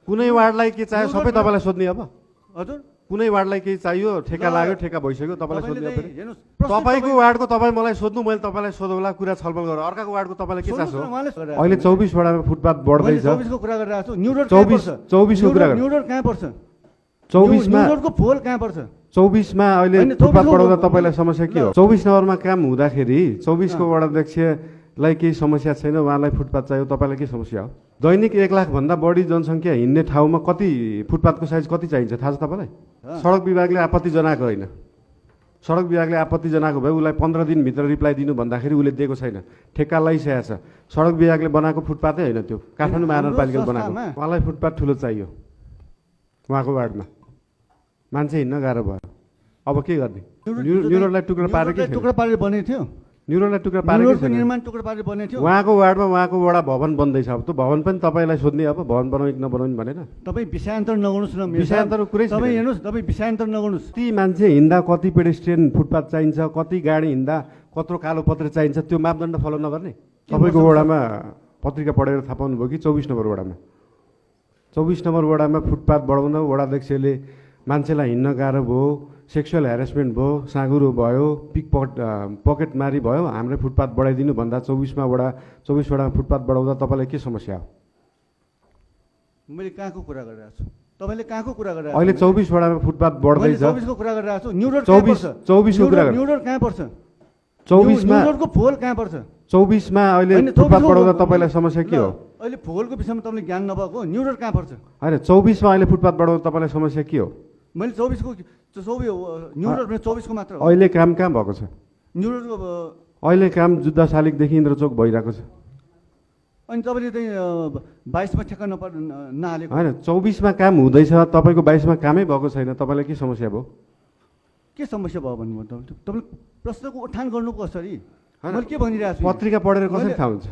कुनै वार्डलाई के चाहियो सबै तपाईँलाई सोध्ने अब हजुर कुनै वार्डलाई केही चाहियो ठेका लाग्यो ठेका भइसक्यो तपाईँलाई सोध्ने अब फेरि हेर्नुहोस् तपाईँको वार्डको तपाईँ मलाई सोध्नु मैले तपाईँलाई सोधौँला कुरा छलफल गरेर अर्काको वार्डको तपाईँलाई के चासो हो अहिले 24 वडामा फुटपाथ बढ्दैछ 24 को कुरा गरिरहेको छु न्यू रोड 24 को कुरा न्यू रोड कहाँ पर्छ 24 मा न्यू रोडको पोल कहाँ पर्छ 24 मा अहिले होइन, फुटपाथ 24 बढाउँदा तपाईँलाई समस्या के हो 24 नम्बरमा काम हुँदाखेरि 24 को वडाध्यक्षलाई केही समस्या छैन उहाँलाई फुटपाथ चाहियो तपाईँलाई के समस्या हो दैनिक 1 लाख भन्दा बढी जनसङ्ख्या हिँड्ने ठाउँमा कति फुटपाथको साइज कति चाहिन्छ थाहा छ तपाईँलाई सडक विभागले आपत्ति जनाएको होइन सडक विभागले आपत्ति जनाएको भए उसलाई 15 दिनभित्र रिप्लाई दिनु भन्दाखेरि उसले दिएको छैन ठेक्का लगाइसकेको छ सडक विभागले बनाएको फुटपाथै होइन त्यो काठमाडौँ महानगरपालिकाले बनाएको उहाँलाई फुटपाथ ठुलो चाहियो उहाँको वार्डमा मान्छे हिँड्न गाह्रो भयो अब के गर्ने न्यू रोडलाई टुक्रा पारेकै टुक्रा पारेर बनेको थियो न्यू रोडलाई टुक्रा न्यू पारेकै रोडको छैन निर्माण टुक्रा पारेर बनेको थियो उहाँको वार्डमा उहाँको वडा भवन बन्दैछ अब त्यो भवन पनि तपाईँलाई सोध्ने अब भवन बनाउने कि नबनाउने भनेर तपाईँ विषयान्तर नगर्नुहोस् न विषयान्तर कुरै छैन। तपाईँ हेर्नुहोस् तपाईँ विषयान्तर नगर्नुहोस् कति मान्छे हिँड्दा कति पेडेस्ट्रियन फुटपाथ चाहिन्छ कति गाडी हिँड्दा कत्रो कालो पत्र चाहिन्छ त्यो मापदण्ड फलो नगर्ने तपाईँको वडामा पत्रिका पढेर थाहा पाउनुभयो कि 24 नम्बर वडामा 24 नम्बर वडामा फुटपाथ बढाउन वडाध्यक्षले मान्छेलाई हिँड्न गाह्रो भयो सेक्सुअल ह्यारेसमेन्ट भयो साँगुरो भयो पकेटमारी भयो हाम्रो फुटपाथ बढाइदिनु भन्दा 24 वडामा फुटपाथ बढाउँदा तपाईँलाई के समस्या हो मैले कहाँको कुरा गरिरहेको छु तपाईँले कहाँको कुरा गरिरहेको अहिले 24 वडामा फुटपाथ बढ्दैछ 24 को कुरा गरिरहेको छु न्यू रोड 24 को कुरा न्यू रोड कहाँ पर्छ 24 मा न्यू रोडको पोल कहाँ पर्छ 24 मा अहिले होइन, फुटपाथ 24 बढाउँदा तपाईँलाई समस्या के हो अहिले पोलको विषयमा तपाईँले ज्ञान नभएको न्यू रोड कहाँ पर्छ होइन 24 मा अहिले फुटपाथ बढाउँदा तपाईँलाई समस्या के हो मैले 24 को न्यू रोड 24 को मात्र हो अहिले काम कहाँ भएको छ न्यू रोडको अहिले काम जुद्ध शालिगदेखि इन्द्रचोक भइरहेको छ अनि तपाईँले चाहिँ 22 मा ठेक्का नहालेको होइन 24 मा काम हुँदैछ तपाईँको 22 मा कामै भएको छैन तपाईँलाई के समस्या भयो के समस्या भयो भन्नुभयो तपाईँले प्रश्नको उठान गर्नु कसरी मैले के भनिरहेको छु पत्रिका पढेर कसरी थाहा हुन्छ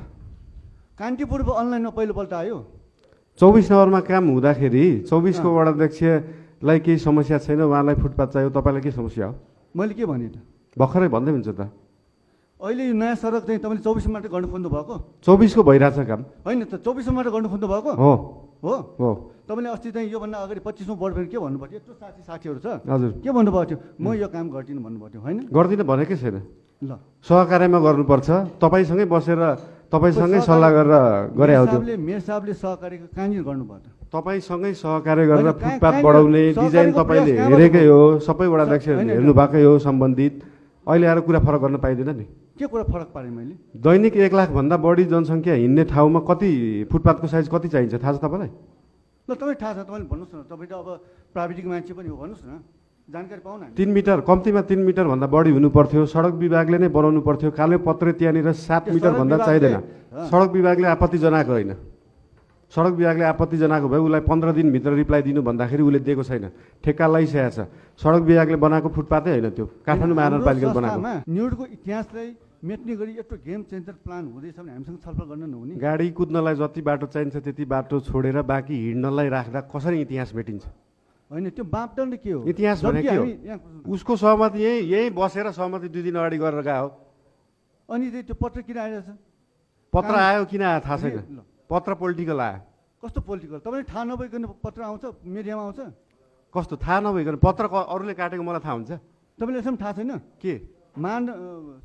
कान्तिपुर अनलाइनमा पहिलोपल्ट आयो 24 नम्बरमा काम हुँदाखेरि 24 को वडाध्यक्षलाई केही समस्या छैन उहाँलाई फुटपाथ चाहियो तपाईँलाई के समस्या हो मैले के भने त भर्खरै भन्दै हुन्छ त अहिले यो नयाँ सडक चाहिँ तपाईँले 24 मात्र गर्नु खोज्नु भएको 24 को भइरहेछ काम होइन त 24 मात्र गर्नु खोज्नु भएको हो हो हो तपाईँले अस्ति चाहिँ योभन्दा अगाडि 25 बढ के भन्नुभएको थियो यत्रो साथीहरू छ हजुर के भन्नुभएको थियो म यो काम गर्दिनँ भन्नुभएको थियो होइन गर्दिनँ भनेकै छैन ल सहकार्यमा गर्नुपर्छ तपाईँसँगै बसेर तपाईँसँगै सल्लाह गरेर गरे हो त्यो मेयर साहबले सहकार्यको कहाँनिर गर्नुभयो त तपाईँसँगै सहकार्य गरेर होइन, फुटपाथ कहाँ- बढाउने सहकार्यको डिजाइन प्रयास तपाईँले कहाँबाट हेरेकै हो सबै वडाध्यक्ष होइन, हेर्नु भएकै हो सम्बन्धित अहिले आएर कुरा फरक गर्न पाइँदैन नि के कुरा फरक पारेँ मैले दैनिक 1 लाख भन्दा बढी जनसङ्ख्या हिँड्ने ठाउँमा कति फुटपाथको साइज कति चाहिन्छ थाहा छ तपाईँलाई ल तपाईँ थाहा छ तपाईँले भन्नुहोस् न तपाईँ त अब प्राविधिक मान्छे पनि हो भन्नुहोस् न जानकारी पाउन 3 मिटर कम्तीमा 3 मिटर भन्दा बढी हुनु पर्थ्यो सडक विभागले नै बनाउनु पर्थ्यो कालो पत्रे त्यहाँनिर 7 त्यो मिटर सडक भन्दा विभागले- चाहिँदैन सडक विभागले आपत्ति जनाएको होइन सडक विभागले आपत्ति जनाएको भए उसलाई 15 दिनभित्र रिप्लाई दिनु भन्दाखेरि उसले दिएको छैन ठेक्का लगाइसकेको छ सडक विभागले बनाएको फुटपाथै होइन त्यो काठमाडौँ महानगरपालिकाले बनाएको न्यू रोडको इतिहासलाई मेट्ने गरी यत्रो गेम चेन्जर प्लान हुँदैछ भने हामीसँग छलफल गर्न नहुने गाडी कुद्नलाई जति बाटो चाहिन्छ त्यति बाटो छोडेर बाँकी हिँड्नलाई राख्दा कसरी इतिहास मेटिन्छ होइन त्यो मापदण्ड के हो इतिहास भने जबकि के हो हामी यहाँ- उसको सहमति यही बसेर सहमति 2 दिन अगाडि गरेर गयो अनि चाहिँ त्यो पत्र किन आइरहेछ पत्र आयो किन आयो थाहा छैन ल। पत्र पोलिटिकल आयो कस्तो पोलिटिकल तपाईँले थाहा नभइकन पत्र आउँछ मिडियामा आउँछ कस्तो थाहा नभइकन पत्र अरूले काटेको मलाई थाहा हुन्छ तपाईँले यसमा थाहा छैन के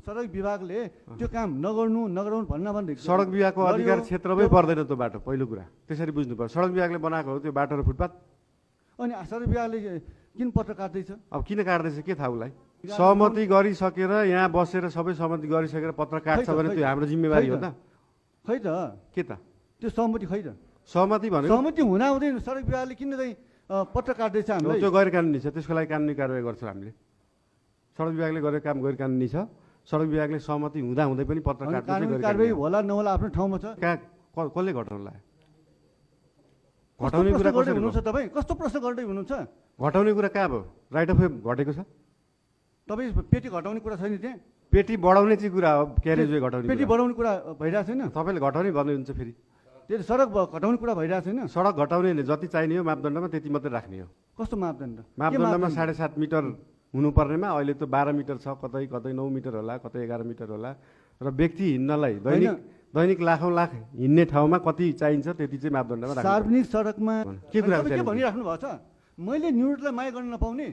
सडक विभागले त्यो काम नगराउनु भन्न भन्दै सडक विभागको गरियो, अधिकार क्षेत्रमै त्यो- पर्दैन त्यो बाटो पहिलो कुरा त्यसरी बुझ्नु पर्छ सडक विभागले बनाएको हो त्यो बाटो र फुटपाथ अनि सडक विभागले किन पत्र काट्दैछ अब किन काट्दैछ के थाहा उसलाई सहमति गरिसकेर यहाँ बसेर सबै सहमति गरिसकेर पत्र काट्छ खै त, भने खै त्यो त, हाम्रो जिम्मेवारी खै हो त। त खै त के त त्यो सहमति खै त सहमति भनेको सहमति हुँदाहुँदै सडक विभागले किन चाहिँ पत्र काट्दैछ हामीलाई त्यो गैर कानुनी छ त्यसको लागि कानुनी कारवाही गर्छौँ हामीले सडक विभागले गरेको काम गैर कानुनी छ सडक विभागले सहमति हुँदै पनि पत्र अनि काट्नु चाहिँ कानुनी गैर कारवाही कानुनी होला नहोला आफ्नो ठाउँमा छ हो। कसले घटाउनु लाग्यो कस्तो घटाउने प्रश्न कुरा गर्दै कसरी हुनुहुन्छ तपाईँ कस्तो प्रश्न गर्दै हुनुहुन्छ घटाउने कुरा कहाँ भयो राइट अफ वे घटेको छ तपाईँ पेटी घटाउने कुरा छैन त्यहाँ पेटी बढाउने चाहिँ कुरा हो क्यारेज वे घटाउने पेटी कुरा। बढाउने कुरा भइरहेको छैन तपाईँले घटाउने भन्नुहुन्छ फेरि त्यो सडक घटाउने कुरा भइरहेको छैन सडक घटाउने जति चाहिने हो मापदण्डमा त्यति मात्रै राख्ने हो कस्तो मापदण्ड के मापदण्डमा मापदण्ड? 7.5 मिटर हुनुपर्नेमा अहिले त 12 मिटर छ कतै कतै 9 मिटर होला कतै 11 मिटर होला र व्यक्ति हिँड्नलाई दैनिक लाखौँ लाख हिँड्ने ठाउँमा कति चाहिन्छ त्यति चाहिँ मापदण्डमा राख्नु सार्वजनिक सडकमा के कुरा तपाईँ के challenge? भनिराख्नु भएको छ मैले न्यु रोडलाई माया गर्न नपाउने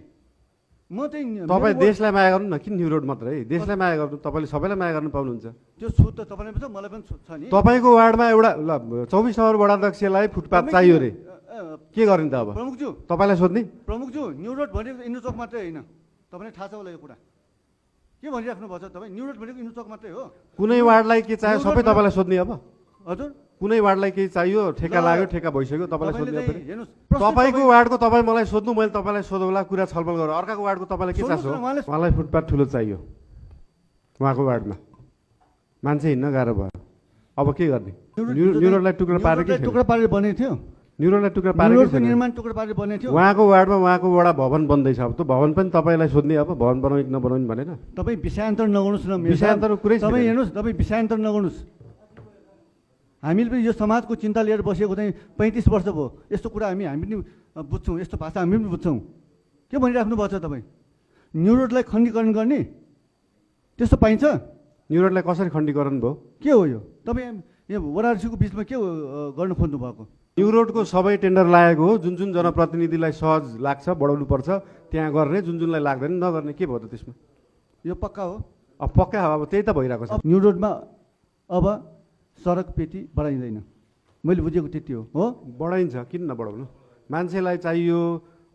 म चाहिँ तपाईँ मेरो देशलाई माया गर्नु न किन न्यु रोड मात्रै देशलाई माया गर्नु तपाईँले सबैलाई माया गर्नु पाउनुहुन्छ त्यो छुट त तपाईँलाई पनि छ मलाई पनि छुट छ नि तपाईँको वार्डमा एउटा ल 24 नम्बर वडाध्यक्षलाई फुटपाथ तपाईँ चाहियो रे अ, के गर्ने त अब प्रमुखज्यू तपाईँलाई सोध्ने प्रमुखज्यू न्यु रोड भनेको इन्डो चोक मात्रै होइन तपाईँलाई थाहा छ होला यो कुरा के भनिराख्नु भएको छ तपाईँ न्यु रोड भनेको इन्डो चोक मात्रै हो कुनै वार्डलाई के चाहियो न्यु सबै रोड तपाईँलाई सोध्ने अब हजुर कुनै वार्डलाई केही चाहियो ठेका ल, लाग्यो ठेका भइसक्यो तपाईँलाई तपाईँले सोध्ने चाहिँ फेरि हेर्नुहोस्, प्रश्न तपाईँको तपाईँ- वार्डको तपाईँ मलाई सोध्नु मैले तपाईँलाई सोधौँला कुरा छलफल गरौँ अर्काको वार्डको तपाईँलाई के सोध्नुहोस् चासो न, उहाँले- उहाँलाई फुटपाथ ठुलो चाहियो उहाँको वार्डमा मान्छे हिँड्न गाह्रो भयो अब के गर्ने न्यु रोडलाई टुक्रा पारेकै न्यु रोडलाई छैन टुक्रा पारेर बनेको थियो न्यु रोडलाई टुक्रा न्यु पारेकै रोडको छैन निर्माण टुक्रा पारेर बनेको थियो उहाँको वार्डमा उहाँको वडा भवन बन्दैछ अब त्यो भवन पनि तपाईँलाई सोध्ने अब भवन बनाउने कि नबनाउने भनेर तपाईँ विषयान्तर नगर्नुहोस् न मेरो विषयान्तरको कुरै छैन। तपाईँ हेर्नुहोस् तपाईँ विषयान्तर नगर्नुहोस् हामीले पनि यो समाजको चिन्ता लिएर बसेको चाहिँ 35 वर्ष भयो यस्तो कुरा हामी पनि बुझ्छौँ यस्तो भाषा हामी पनि बुझ्छौँ के भनिराख्नु भएको छ तपाईँ न्यु रोडलाई खण्डीकरण गर्ने त्यस्तो पाइन्छ न्यु रोडलाई कसरी खण्डीकरण भयो के हो यो तपाईँ यो वडासीको बिचमा के गर्न खोज्नु भएको न्यु रोडको सबै टेन्डर लागेको हो जुन जुन जनप्रतिनिधिलाई सहज लाग्छ बढाउनु पर्छ त्यहाँ गर्ने जुन जुनलाई लाग्दैन नगर्ने के भयो त त्यसमा यो पक्का हो अब पक्का अब त्यही त भइरहेको छ अब न्यु रोडमा अब सडक पेटी बढाइँदैन मैले बुझेको त्यति हो बढाइन्छ किन नबढाउनु मान्छेलाई चाहियो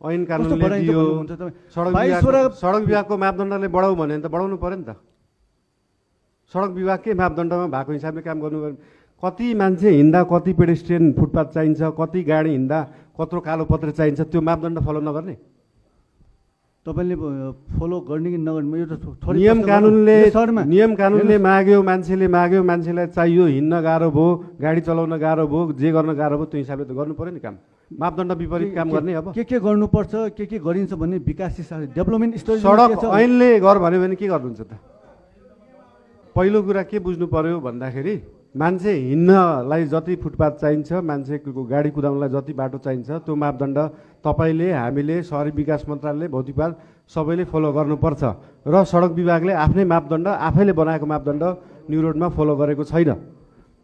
ऐन कस्तो कानुनले बढाइन्छ दियो भन्नुहुन्छ तपाईँ? सडक 22 विभागको सडक विभागको मापदण्डले बढाउ भन्यो भने त बढाउनु पर्यो नि त सडक विभागकै मापदण्डमा भएको हिसाबले काम गर्नु पर्यो कति मान्छे हिँड्दा कति पेडेस्ट्रियन फुटपाथ चाहिन्छ कति गाडी हिँड्दा कत्रो कालोपत्र चाहिन्छ त्यो मापदण्ड फलो नगर्ने तपाईँले फलो गर्ने कि नगर्ने यो त थोरै नियम प्रश्न कानुनले गर्नु। यो शहरमा नियम कानुनले माग्यो मान्छेलाई चाहियो हिँड्न गाह्रो भयो गाडी चलाउन गाह्रो भयो जे गर्न गाह्रो भयो त्यो हिसाबले त गर्नु पर्यो नि काम मापदण्ड विपरीत काम गर्ने अब के गर्नुपर्छ के गरिन्छ भन्ने विकास डेभलपमेन्ट स्टोरी सडक ऐनले गर भन्यो भने के गर्नुहुन्छ त पहिलो कुरा के बुझ्नु पर्यो भन्दाखेरि मान्छे हिँड्नलाई जति फुटपाथ चाहिन्छ मान्छेको गाडी कुदाउनलाई जति बाटो चाहिन्छ त्यो मापदण्ड तपाईँले हामीले शहरी विकास मन्त्रालयले भौतिकवाद सबैले फलो गर्नुपर्छ र सडक विभागले आफ्नै मापदण्ड आफैले बनाएको मापदण्ड न्यु रोडमा फलो गरेको छैन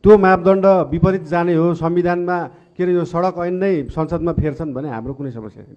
त्यो मापदण्ड विपरीत जाने हो संविधानमा के अरे यो सडक ऐन नै संसदमा फेर्छन् भने हाम्रो कुनै समस्या छैन